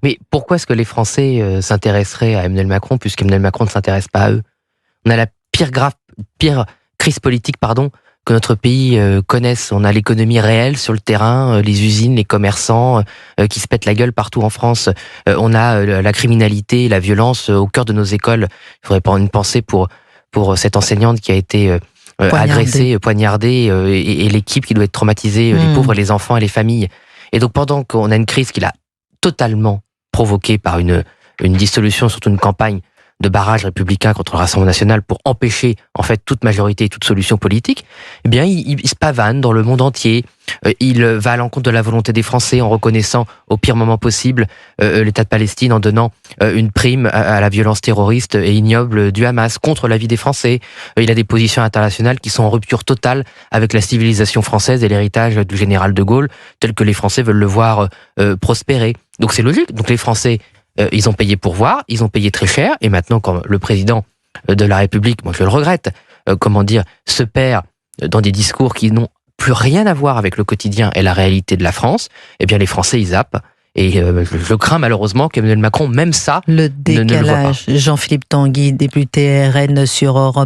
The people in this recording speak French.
Mais pourquoi est-ce que les Français s'intéresseraient à Emmanuel Macron puisqu'Emmanuel Macron ne s'intéresse pas à eux? On a la pire crise politique, que notre pays connaisse. On a l'économie réelle sur le terrain, les usines, les commerçants qui se pètent la gueule partout en France. On a la criminalité, la violence au cœur de nos écoles. Il faudrait prendre une pensée pour cette enseignante qui a été agressée, poignardée, et l'équipe qui doit être traumatisée, les pauvres, les enfants et les familles. Et donc pendant qu'on a une crise qui l'a totalement provoquée par une dissolution, surtout une campagne de barrage républicain contre le Rassemblement national pour empêcher en fait toute majorité et toute solution politique, eh bien il se pavane dans le monde entier. Il va à l'encontre de la volonté des Français en reconnaissant au pire moment possible l'État de Palestine, en donnant une prime à la violence terroriste et ignoble du Hamas contre la vie des Français. Il a des positions internationales qui sont en rupture totale avec la civilisation française et l'héritage du général de Gaulle, tel que les Français veulent le voir prospérer. Donc c'est logique. Donc les Français, ils ont payé pour voir, ils ont payé très cher, et maintenant quand le président de la République, moi je le regrette, se perd dans des discours qui n'ont plus rien à voir avec le quotidien et la réalité de la France, eh bien les Français ils zappent, et je crains malheureusement qu'Emmanuel Macron, même ça, le ne le voit pas. décalage. Jean-Philippe Tanguy, député RN sur Europe